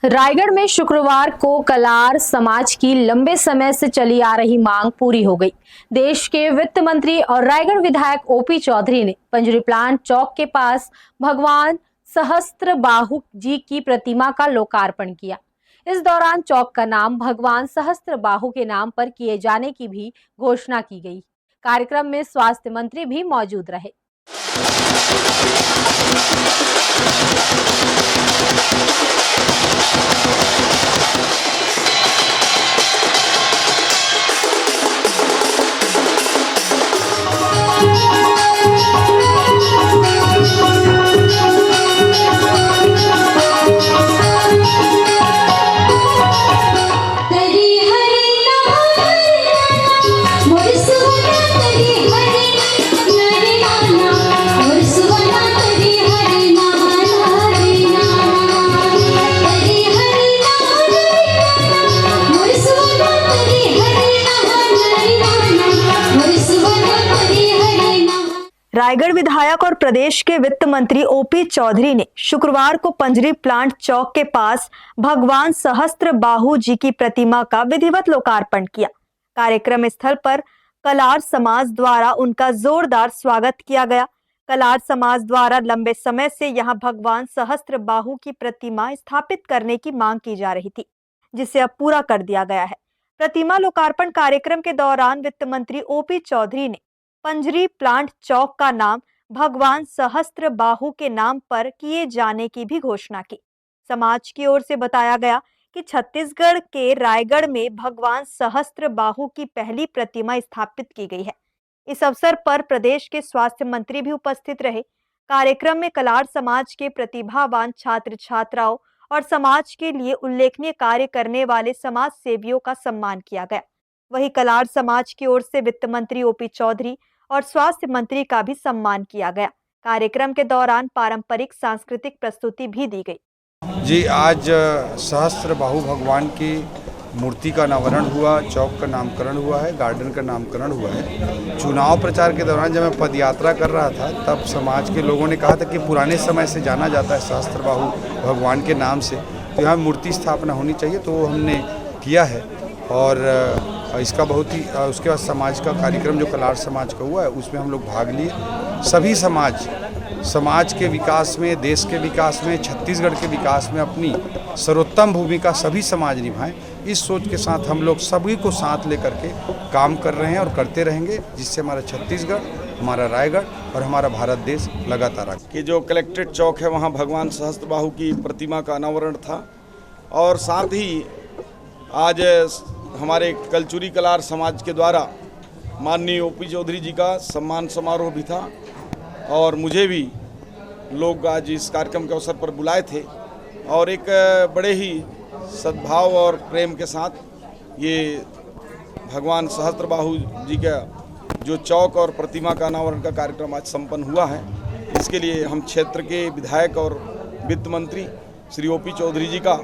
रायगढ़ में शुक्रवार को कलार समाज की लंबे समय से चली आ रही मांग पूरी हो गई। देश के वित्त मंत्री और रायगढ़ विधायक ओपी चौधरी ने पंजरी प्लांट चौक के पास भगवान सहस्त्रबाहु जी की प्रतिमा का लोकार्पण किया। इस दौरान चौक का नाम भगवान सहस्त्रबाहु के नाम पर किए जाने की भी घोषणा की गई। कार्यक्रम में स्वास्थ्य मंत्री भी मौजूद रहे। रायगढ़ विधायक और प्रदेश के वित्त मंत्री ओपी चौधरी ने शुक्रवार को पंजरी प्लांट चौक के पास भगवान सहस्त्रबाहु जी की प्रतिमा का विधिवत लोकार्पण किया। कार्यक्रम स्थल पर कलार समाज द्वारा उनका जोरदार स्वागत किया गया। कलार समाज द्वारा लंबे समय से यहां भगवान सहस्त्रबाहु की प्रतिमा स्थापित करने की मांग की जा रही थी, जिसे अब पूरा कर दिया गया है। प्रतिमा लोकार्पण कार्यक्रम के दौरान वित्त मंत्री ओपी चौधरी ने पंजरी प्लांट चौक का नाम भगवान सहस्त्रबाहु के नाम पर किए जाने की भी घोषणा की। समाज की ओर से बताया गया कि छत्तीसगढ़ के रायगढ़ में भगवान सहस्त्रबाहु की पहली प्रतिमा स्थापित की गई है। इस अवसर पर प्रदेश के स्वास्थ्य मंत्री भी उपस्थित रहे। कार्यक्रम में कलार समाज के प्रतिभावान छात्र छात्राओं और समाज के लिए उल्लेखनीय कार्य करने वाले समाज सेवियों का सम्मान किया गया। वहीं कलार समाज की ओर से वित्त मंत्री ओपी चौधरी और स्वास्थ्य मंत्री का भी सम्मान किया गया। कार्यक्रम के दौरान पारंपरिक सांस्कृतिक प्रस्तुति भी दी गई। जी, आज सहस्त्रबाहु भगवान की मूर्ति का अनावरण हुआ, चौक का नामकरण हुआ है, गार्डन का नामकरण हुआ है। चुनाव प्रचार के दौरान जब मैं पदयात्रा कर रहा था तब समाज के लोगों ने कहा था कि पुराने समय से जाना जाता है सहस्त्रबाहु भगवान के नाम से, तो यहाँ मूर्ति स्थापना होनी चाहिए, तो वो हमने किया है। और इसका बहुत ही उसके बाद समाज का कार्यक्रम जो कलार समाज का हुआ है उसमें हम लोग भाग लिए। सभी समाज के विकास में, देश के विकास में, छत्तीसगढ़ के विकास में अपनी सर्वोत्तम भूमिका सभी समाज निभाएं, इस सोच के साथ हम लोग सभी को साथ लेकर के काम कर रहे हैं और करते रहेंगे, जिससे हमारा छत्तीसगढ़, हमारा रायगढ़ और हमारा भारत देश लगातार आगे। कि जो कलेक्ट्रेट चौक है वहाँ भगवान सहस्त्रबाहु की प्रतिमा का अनावरण था और साथ ही आज हमारे कलचुरी कलार समाज के द्वारा माननीय ओपी चौधरी जी का सम्मान समारोह भी था और मुझे भी लोग आज इस कार्यक्रम के अवसर पर बुलाए थे और एक बड़े ही सद्भाव और प्रेम के साथ ये भगवान सहस्त्रबाहु जी का जो चौक और प्रतिमा का अनावरण का कार्यक्रम आज संपन्न हुआ है। इसके लिए हम क्षेत्र के विधायक और वित्त मंत्री श्री ओपी चौधरी जी का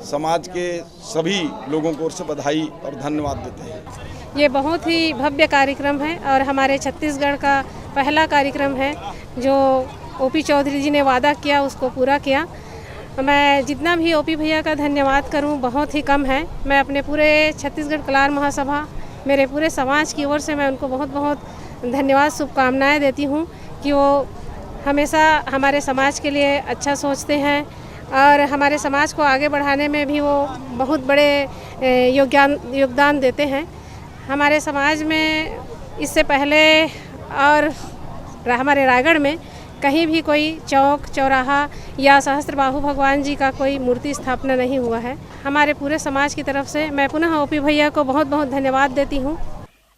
समाज के सभी लोगों को ओर से बधाई और धन्यवाद देते हैं। ये बहुत ही भव्य कार्यक्रम है और हमारे छत्तीसगढ़ का पहला कार्यक्रम है जो ओपी चौधरी जी ने वादा किया उसको पूरा किया। मैं जितना भी ओपी भैया का धन्यवाद करूं बहुत ही कम है। मैं अपने पूरे छत्तीसगढ़ कलार महासभा, मेरे पूरे समाज की ओर से मैं उनको बहुत बहुत धन्यवाद, शुभकामनाएँ देती हूँ कि वो हमेशा हमारे समाज के लिए अच्छा सोचते हैं और हमारे समाज को आगे बढ़ाने में भी वो बहुत बड़े योगदान देते हैं। हमारे समाज में इससे पहले और हमारे रायगढ़ में कहीं भी कोई चौक चौराहा या सहस्त्रबाहु भगवान जी का कोई मूर्ति स्थापना नहीं हुआ है। हमारे पूरे समाज की तरफ से मैं पुनः ओपी भैया को बहुत बहुत धन्यवाद देती हूँ।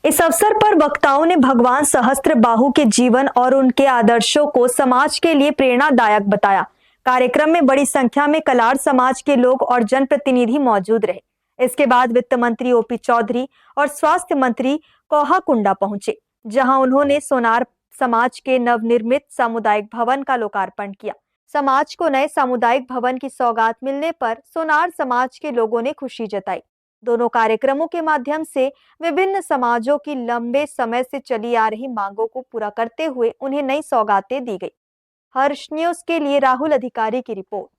इस अवसर पर वक्ताओं ने भगवान सहस्त्रबाहु के जीवन और उनके आदर्शों को समाज के लिए प्रेरणादायक बताया। कार्यक्रम में बड़ी संख्या में कलार समाज के लोग और जनप्रतिनिधि मौजूद रहे। इसके बाद वित्त मंत्री ओपी चौधरी और स्वास्थ्य मंत्री कोहाकुंडा पहुंचे, जहां उन्होंने सोनार समाज के नवनिर्मित सामुदायिक भवन का लोकार्पण किया। समाज को नए सामुदायिक भवन की सौगात मिलने पर सोनार समाज के लोगों ने खुशी जताई। दोनों कार्यक्रमों के माध्यम से विभिन्न समाजों की लंबे समय से चली आ रही मांगों को पूरा करते हुए उन्हें नई सौगातें दी गई। हर्ष न्यूज के लिए राहुल अधिकारी की रिपोर्ट।